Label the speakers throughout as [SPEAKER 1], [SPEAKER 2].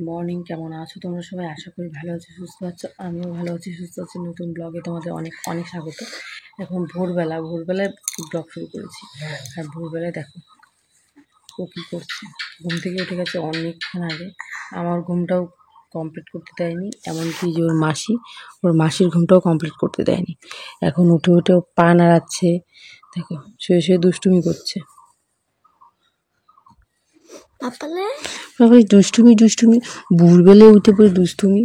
[SPEAKER 1] Morning, কেমন আছো তোমরা সবাই? আশা করি ভালো আছো, সুস্থ আছো। আমিও ভালো আছি, সুস্থ আছি। নতুন ব্লগে তোমাদের অনেক অনেক স্বাগত। এখন ভোরবেলায় ব্লগ শুরু করেছি। আর ভোরবেলায় দেখো ও কী করছে। ঘুম থেকে উঠে গেছে অনেকক্ষণ আগে। আমার ঘুমটাও কমপ্লিট করতে দেয়নি, এমনকি যে ওর মাসির ঘুমটাও কমপ্লিট করতে দেয়নি। এখন উঠে ও পা নাড়াচ্ছে, দেখো শুয়ে শুয়ে দুষ্টুমি করছে। দুষ্টুমি ভোরবেলায় উঠে পড়ে দুষ্টুমি।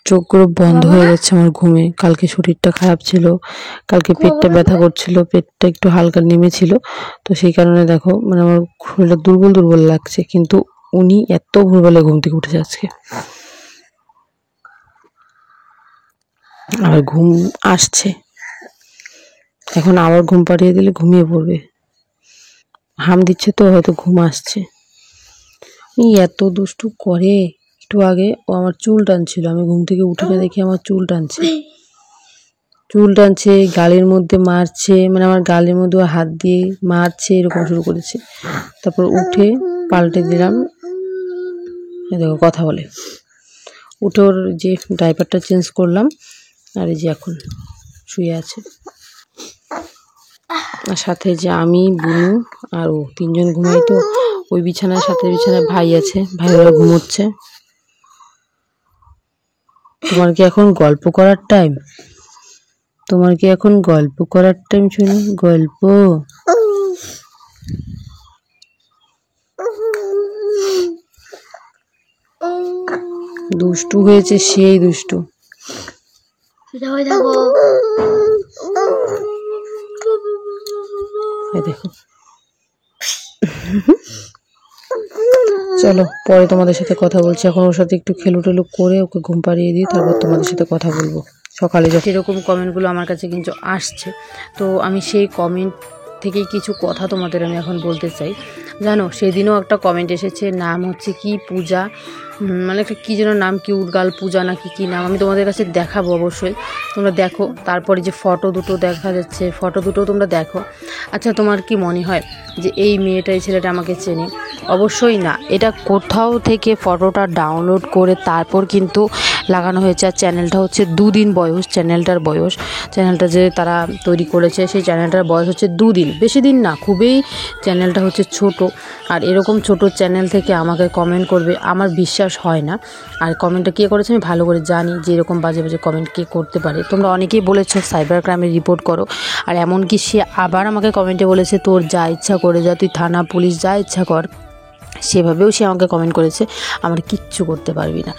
[SPEAKER 1] চোখগুলো বন্ধ হয়ে যাচ্ছে আমার ঘুমে। কালকে শরীরটা খারাপ ছিল, কালকে পেটটা ব্যথা করছিল, পেটটা একটু হালকা নেমেছিল। তো সেই কারণে দেখো আমার শরীরটা দুর্বল লাগছে। কিন্তু উনি এত ভোরবেলায় ঘুম থেকে উঠেছে আজকে। আর ঘুম আসছে, এখন আবার ঘুম পাড়িয়ে দিলে ঘুমিয়ে পড়বে। হাম দিচ্ছে তো হয়তো ঘুম আসছে। এত দুষ্টু করে। একটু আগে ও আমার চুল টানছিল, আমি ঘুম থেকে উঠে দেখি আমার চুল টানছে, গালের মধ্যে মারছে, আমার গালের মধ্যে হাত দিয়ে মারছে, এরকম শুরু করেছে। তারপর উঠে পাল্টে দিলাম, দেখো কথা বলে। উঠে ওর যে ডাইপারটা চেঞ্জ করলাম, আর এই যে এখন শুয়ে আছে। আর সাথে যে আমি, বুনু আর ও তিনজন ঘুমাই। তো ওই বিছানায় ভাই আছে, ভাই ওরা ঘুমোচ্ছে। তোমার কি এখন গল্প করার টাইম? শুনি গল্প। দুষ্টু হয়েছে, সেই দুষ্টু। দেখো চলো পরে তোমাদের সাথে কথা বলছি। এখন ওর সাথে একটু খেলু করে ওকে ঘুম পাড়িয়ে দিই, তারপর তোমাদের সাথে কথা বলবো। সকালে এরকম কমেন্টগুলো আমার কাছে কিন্তু আসছে, তো আমি সেই কমেন্ট থেকেই কিছু কথা তোমাদের আমি এখন বলতে চাই। জানো, সেদিনও একটা কমেন্ট এসেছে, নাম হচ্ছে কি পূজা, একটা কী যেন নাম, কি উর্গাল পূজা নাকি কী নাম। আমি তোমাদের কাছে দেখাবো, অবশ্যই তোমরা দেখো। তারপরে যে ফটো দুটো দেখা যাচ্ছে, ফটো দুটো তোমরা দেখো। আচ্ছা, তোমার কি মনে হয় যে এই মেয়েটা, এই ছেলেটা আমাকে চেনে? অবশ্যই না, এটা কোথাও থেকে ফটোটা ডাউনলোড করে তারপর কিন্তু লাগানো হয়েছে। আর চ্যানেলটা হচ্ছে 2 দিন বয়স, চ্যানেলটা যে তারা তৈরি করেছে, সেই চ্যানেলটার বয়স হচ্ছে 2 দিন, বেশি দিন না, খুবই চ্যানেলটা হচ্ছে ছোট। আর এরকম ছোট চ্যানেল থেকে আমাকে কমেন্ট করবে, আমার বিশ্বাস হয় না। আর কমেন্টটা কে করেছে আমি ভালো করে জানি, যে এরকম বাজে কমেন্ট কে করতে পারে। তোমরা অনেকেই বলেছো সাইবার ক্রাইমে রিপোর্ট করো, আর এমনকি সে আবার আমাকে কমেন্টে বলেছে তোর যা ইচ্ছা করে যা, তুই থানা পুলিশ যা ইচ্ছা কর। সেভাবেও সে আমাকে কমেন্ট করেছে, আমার কিচ্ছু করতে পারবি না।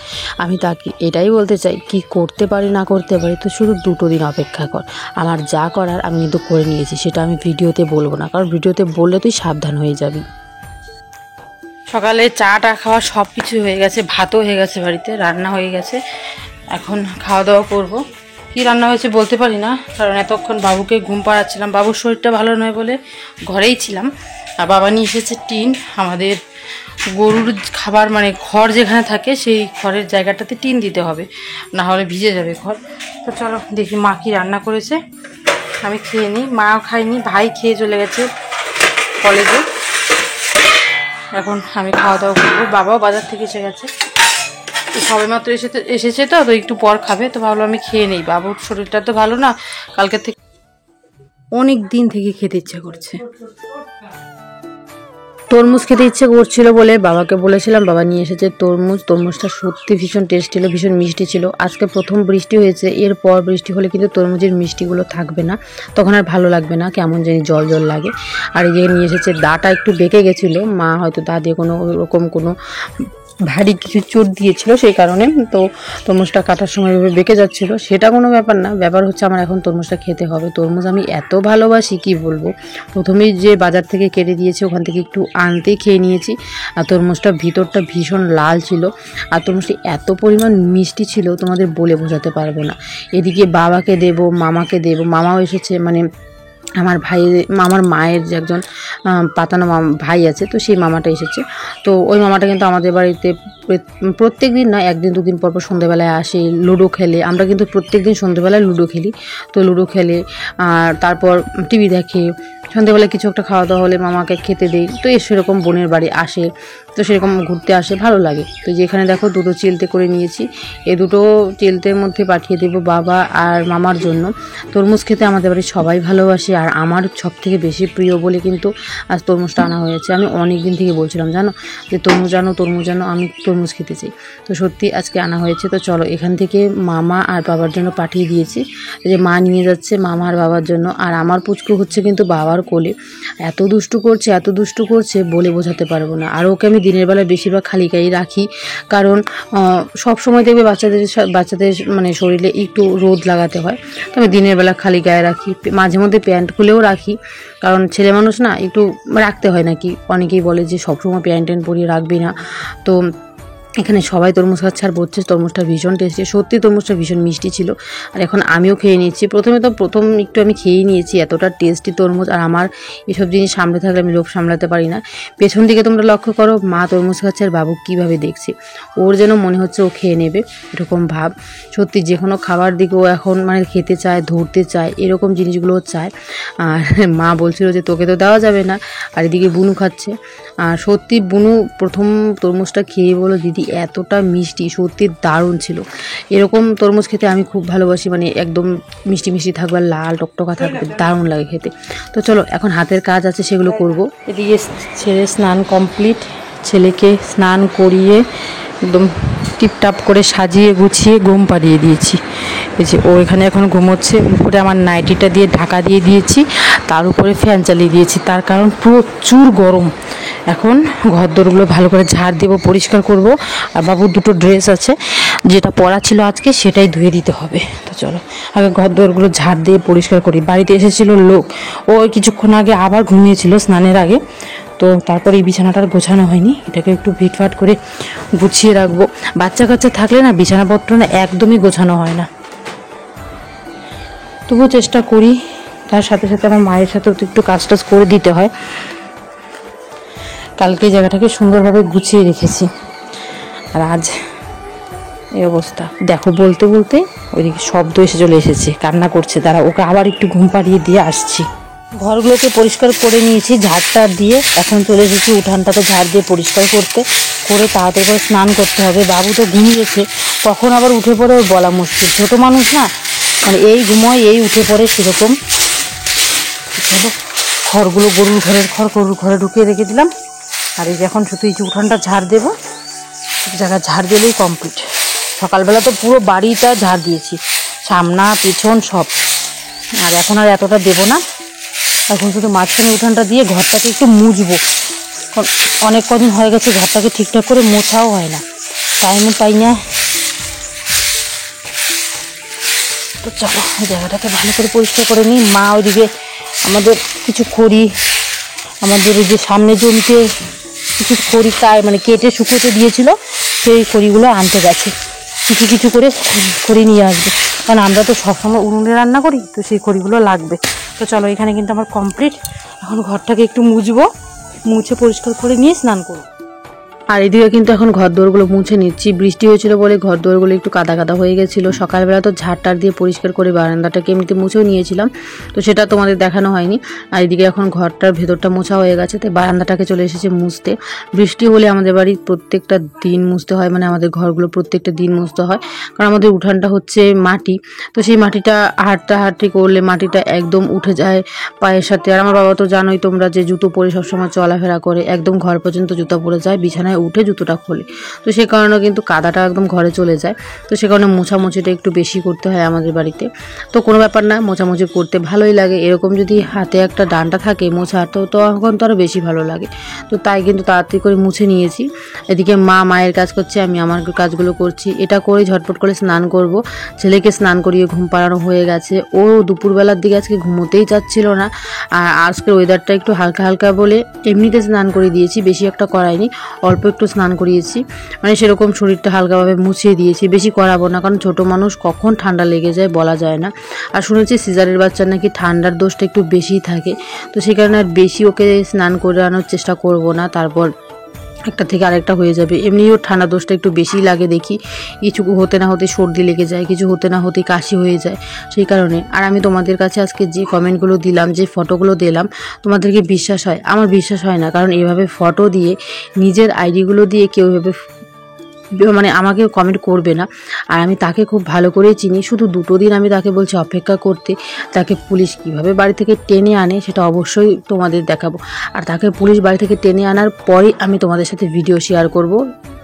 [SPEAKER 1] আমি তাকে এটাই বলতে চাই, কি করতে পারি না করতে পারি তো শুধু 2 দিন অপেক্ষা কর। আমার যা করার আমি কিন্তু করে নিয়েছি, সেটা আমি ভিডিওতে বলবো না, কারণ ভিডিওতে বললে তুই সাবধান হয়ে যাবি। সকালে চাটা খাওয়া সব কিছু হয়ে গেছে, ভাতও হয়ে গেছে, বাড়িতে রান্না হয়ে গেছে। এখন খাওয়া দাওয়া করবো। কি রান্না হয়েছে বলতে পারি না, কারণ এতক্ষণ বাবুকে ঘুম পাড়াচ্ছিলাম। বাবুর শরীরটা ভালো নয় বলে ঘরেই ছিলাম। আর বাবা নিয়ে এসেছে টিন। আমাদের গরুর খাবার, খড় যেখানে থাকে সেই খড়ের জায়গাটাতে টিন দিতে হবে, না হলে ভিজে যাবে খড়। তো চলো দেখি মা কি রান্না করেছে। আমি খেয়ে নিই, মাও খাইনি, ভাই খেয়ে চলে গেছে কলেজে। এখন আমি খাওয়া দাওয়া করবো। বাবাও বাজার থেকে এসে গেছে, সবে মাত্র এসেছে তো একটু পর খাবে। তো ভাবলাম আমি খেয়ে নেই, বাবুর শরীরটা তো ভালো না, কালকে থেকে অনেক দিন থেকে খেতে ইচ্ছা করছে। তরমুজ খেতে ইচ্ছে করছিল বলে বাবাকে বলেছিলাম, বাবা নিয়ে এসেছে তরমুজটা সত্যি ভীষণ টেস্ট ছিল, ভীষণ মিষ্টি ছিল। আজকে প্রথম বৃষ্টি হয়েছে, এরপর বৃষ্টি হলে কিন্তু তরমুজের মিষ্টিগুলো থাকবে না, তখন আর ভালো লাগবে না, কেমন জানি জল লাগে। আর এই যে নিয়ে এসেছে, দাটা একটু বেঁকে গেছিলো, মা হয়তো দা দিয়ে কোনো ভারী কিছু চোট দিয়েছিল, সেই কারণে তো তরমুজটা কাটার সময় বেঁকে যাচ্ছিল। সেটা কোনো ব্যাপার না, ব্যাপার হচ্ছে আমার এখন তরমুজটা খেতে হবে। তরমুজ আমি এত ভালোবাসি কি বলবো। প্রথমেই যে বাজার থেকে কেটে দিয়েছে ওখান থেকে একটু আনতেই খেয়ে নিয়েছি। আর তরমুজটা ভিতরটা ভীষণ লাল ছিল, আর তরমুজটি এত পরিমাণ মিষ্টি ছিল তোমাদের বলে বোঝাতে পারবো না। এদিকে বাবাকে দেবো, মামাকে দেবো, মামাও এসেছে, আমার মায়ের যে একজন পাতানো ভাই আছে, তো সেই মামাটা এসেছে। তো ওই মামাটা কিন্তু আমাদের বাড়িতে প্রত্যেক দিন না, 1 দিন 2 দিন পর সন্ধ্যেবেলায় আসে, লুডো খেলে। আমরা কিন্তু প্রত্যেক দিন সন্ধ্যেবেলায় লুডো খেলি। তো লুডো খেলে আর তারপর টিভি দেখে, সন্ধ্যেবেলা কিছু একটা খাওয়া দাওয়া হলে মামাকে খেতে দেই। তো সেরকম বোনের বাড়ি আসে, তো সেরকম ঘুরতে আসে, ভালো লাগে। তো যেখানে দেখো দুটো চিলতে করে নিয়েছি, এই দুটো চিলতের মধ্যে পাঠিয়ে দেবো বাবা আর মামার জন্য। তরমুজ খেতে আমাদের বাড়ির সবাই ভালোবাসে, আর আমার সব থেকে বেশি প্রিয় বলে কিন্তু আজ তরমুজটা আনা হয়েছে। আমি অনেক দিন থেকে বলছিলাম জানো যে তরমুজ আনো, আমি তরমুজ খেতে চাই। তো সত্যি আজকে আনা হয়েছে। তো চলো এখান থেকে মামা আর বাবার জন্য পাঠিয়ে দিয়েছি, যে মা নিয়ে যাচ্ছে মামা আর বাবার জন্য। আর আমার পুচকু হচ্ছে কিন্তু বাবার কোলে, এত দুষ্টু করছে বলে বোঝাতে পারবো না। আর ওকে আমি দিনের বেলা বেশিরভাগ খালি গায়ে রাখি, কারণ সব সময় দেখবে বাচ্চাদের মানে শরীরে একটু রোদ লাগাতে হয়। তো আমি দিনের বেলা খালি গায়ে রাখি, মাঝে মধ্যে প্যান্ট খুলেও রাখি, কারণ ছেলে মানুষ না, একটু রাখতে হয় নাকি। অনেকেই বলে যে সবসময় প্যান্ট পরিয়ে রাখবি না। তো এখানে সবাই তরমুজ খাচ্ছে আর বলছে তরমুজটা ভীষণ টেস্টি। সত্যি তরমুজটা ভীষণ মিষ্টি ছিল। আর এখন আমিও খেয়ে নিচ্ছি। প্রথম একটু আমি খেয়েই নিয়েছি, এতটা টেস্টি তরমুজ। আর আমার এসব জিনিস সামনে থাকলে আমি লোভ সামলাতে পারি না। পেছন দিকে তোমরা লক্ষ্য করো, মা তরমুজ খাচ্ছে আর বাবু কীভাবে দেখছে, ওর যেন মনে হচ্ছে ও খেয়ে নেবে এরকম ভাব। সত্যি যে কোনো খাবার দিকে ও এখন মানে খেতে চায়, ধরতে চায়, এরকম জিনিসগুলোও চায়। আর মা বলছিল যে তোকে তো দেওয়া যাবে না, আর এদিকে বুনু খাচ্ছে। আর সত্যি বুনু প্রথম তরমুজটা খেয়ে বলো দিদি এতটা মিষ্টি, সত্যি দারুণ ছিল। এরকম তরমুজ খেতে আমি খুব ভালোবাসি, মানে একদম মিষ্টি মিষ্টি থাকবে, লাল টকটকা থাকবে, দারুণ লাগে খেতে। তো চলো এখন হাতের কাজ আছে সেগুলো করব। এদিকে ছেলে স্নান কমপ্লিট, ছেলেকে স্নান করিয়ে একদম টিপটাপ করে সাজিয়ে গুছিয়ে ঘুম পাড়িয়ে দিয়েছি। এই যে ও এখানে এখন ঘুমোচ্ছে। উপরে আমার নাইটিটা দিয়ে ঢাকা দিয়ে দিয়েছি, তার উপরে ফ্যান চালিয়ে দিয়েছি, তার কারণ প্রচুর গরম। এখন ঘরদোরগুলো ভালো করে ঝাড় দেবো, পরিষ্কার করব। আর বাবুর দুটো ড্রেস আছে, যেটা পরা ছিল আজকে সেটাই ধুয়ে দিতে হবে। তো চলো আগে ঘরদোরগুলো ঝাড় দিয়ে পরিষ্কার করি। বাড়িতে এসেছিল লোক, ও কিছুক্ষণ আগে আবার ঘুমিয়েছিল স্নানের আগে। তো তারপরে এই বিছানাটার গোছানো হয়নি, এটাকে একটু ভিটফাট করে গুছিয়ে রাখবো। বাচ্চা কাচ্চা থাকলে না বিছানাপত্র না একদমই গোছানো হয় না। তবুও চেষ্টা করি, তার সাথে সাথে আমার মায়ের সাথেও তো একটু কাজ টাজ করে দিতে হয়। কালকে জায়গাটাকে সুন্দরভাবে গুছিয়ে রেখেছি, আর আজ এই অবস্থা দেখো। বলতে বলতে ওইদিকে শব্দ এসে চলে এসেছে, কান্না করছে। তারা ওকে আবার একটু ঘুম পাড়িয়ে দিয়ে আসছি। ঘরগুলোকে পরিষ্কার করে নিয়েছি ঝাড়টা দিয়ে, এখন চলে এসেছি উঠানটাকে ঝাড় দিয়ে পরিষ্কার করে তাড়াতাড়ি করে স্নান করতে হবে। বাবু তো ঘুমিয়েছে, কখন আবার উঠে পড়ে ওর বলা মুশকিল। ছোটো মানুষ না, মানে এই ঘুমোয় এই উঠে পড়ে সেরকম। খড়গুলো গরুর ঘরে ঢুকিয়ে রেখে দিলাম। আর এই যে এখন শুধু এই যে উঠানটা ঝাড় দেবো, জায়গা ঝাড় দিলেই কমপ্লিট। সকালবেলা তো পুরো বাড়িটা ঝাড় দিয়েছি, সামনা পিছন সব। আর এখন আর এতটা দেবো না, এখন শুধু মাঝখানে উঠানটা দিয়ে ঘরটাকে একটু মুছবো। অনেক কদিন হয়ে গেছে ঘরটাকে ঠিকঠাক করে মোছাও হয় না, টাইমও পাই না। তো চলো জায়গাটাকে ভালো করে পরিষ্কার করে নিই। মা ওইদিকে আমাদের কিছু খড়ি, আমাদের এই যে সামনে জমিতে কিছু খড়ি মানে কেটে শুকোতে দিয়েছিল, সেই খড়িগুলো আনতে গেছে। কিছু করে খড়ি নিয়ে আসবে, কারণ আমরা তো সবসময় উনুনে রান্না করি, তো সেই খড়িগুলো লাগবে। তো চলো এখানে কিন্তু আমার কমপ্লিট। এখন ঘরটাকে একটু মুছে পরিষ্কার করে নিয়ে স্নান করবো। আর এদিকে কিন্তু এখন ঘরদোরগুলো মুছে নিচ্ছি। বৃষ্টি হয়েছিল বলে ঘরদোরগুলো একটু কাদা কাদা হয়ে গেছিলো। সকালবেলা তো ঝাড়টার দিয়ে পরিষ্কার করে বারান্দাটাকে এমনিতে মুছেও নিয়েছিলাম, তো সেটা তোমাদের দেখানো হয়নি। আর এদিকে এখন ঘরটার ভেতরটা মোছা হয়ে গেছে, তাই বারান্দাটাকে চলে এসেছে মুছতে। বৃষ্টি হলে আমাদের বাড়ির প্রত্যেকটা দিন মুছতে হয়, মানে আমাদের ঘরগুলো প্রত্যেকটা দিন মুছতে হয়, কারণ আমাদের উঠানটা হচ্ছে মাটি। তো সেই মাটিটা হাঁটতে করলে মাটিটা একদম উঠে যায় পায়ের সাথে। আর আমার বাবা তো জানোই তোমরা, যে জুতো পরে সবসময় চলাফেরা করে, একদম ঘর পর্যন্ত জুতো পরে যায়, বিছানায় উঠে জুতোটা খোলে। তো সে কারণে কিন্তু কাদাটা একদম ঘরে চলে যায়। তো সে কারণে মোছামুছিটা একটু বেশি করতে হয় আমাদের বাড়িতে। তো কোনো ব্যাপার না, মোছামুছি করতে ভালোই লাগে। এরকম যদি হাতে একটা ডান্ডা থাকে মোছা, তো তখন তো আরও বেশি ভালো লাগে। তো তাই কিন্তু তাড়াতাড়ি করে মুছে নিয়েছি। এদিকে মায়ের কাজ করছে, আমি আমার কাজগুলো করছি। এটা করে ঝটপট করে স্নান করব। ছেলেকে স্নান করিয়ে ঘুম পাড়ানো হয়ে গেছে। ও দুপুরবেলার দিকে আজকে ঘুমোতেই চাচ্ছিল না। আর আজকের ওয়েদারটা একটু হালকা হালকা বলে এমনিতে স্নান করে দিয়েছি, বেশি একটা করাইনি, অল্প একটু স্নান করিয়েছি। মানে সেরকম শরীরটা হালকাভাবে মুছিয়ে দিয়েছি, বেশি করাবো না, কারণ ছোটো মানুষ কখন ঠান্ডা লেগে যায় বলা যায় না। আর শুনেছি সিজারের বাচ্চার নাকি ঠান্ডার দোষটা একটু বেশিই থাকে, তো সেই কারণে আর বেশি ওকে স্নান করানোর চেষ্টা করব না। তারপর একটা থেকে আরেকটা হয়ে যাবে। এমনিও ঠান্ডা দোষটা একটু বেশি লাগে দেখি, কিছু হতে না হতে সর্দি লেগে যায়, কিছু হতে না হতে কাশি হয়ে যায়, সেই কারণে। আর আমি তোমাদের কাছে আজকে যে কমেন্টগুলো দিলাম, যে ফটোগুলো দিলাম, তোমাদেরকে বিশ্বাস হয়? আমার বিশ্বাস হয় না, কারণ এভাবে ফটো দিয়ে নিজের আইডিগুলো দিয়ে কেউ এভাবে মানে আমাকে কমেন্ট করবে না। আর আমি তাকে খুব ভালো করেই চিনি, শুধু 2 দিন আমি তাকে বলছি অপেক্ষা করতে। তাকে পুলিশ কিভাবে বাড়ি থেকে টেনে আনে সেটা অবশ্যই তোমাদের দেখাবো। আর তাকে পুলিশ বাড়ি থেকে টেনে আনার পরেই আমি তোমাদের সাথে ভিডিও শেয়ার করব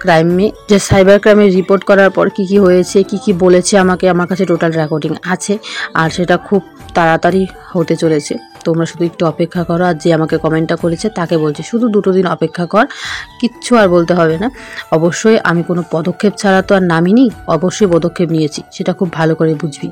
[SPEAKER 1] ক্রাইমে, যে সাইবার ক্রাইমে রিপোর্ট করার পর কি কি হয়েছে, কি কি বলেছে আমাকে। আমার কাছে টোটাল রেকর্ডিং আছে, আর সেটা খুব তাড়াতাড়ি হতে চলেছে। তোমরা শুধু একটু অপেক্ষা করো। আর যে আমাকে কমেন্টটা করেছে তাকে বলছি শুধু 2 দিন অপেক্ষা কর, কিচ্ছু আর বলতে হবে না। অবশ্যই আমি কোনো পদক্ষেপ ছাড়া তো আর নামিনি, অবশ্যই পদক্ষেপ নিয়েছি, সেটা খুব ভালো করে বুঝবি।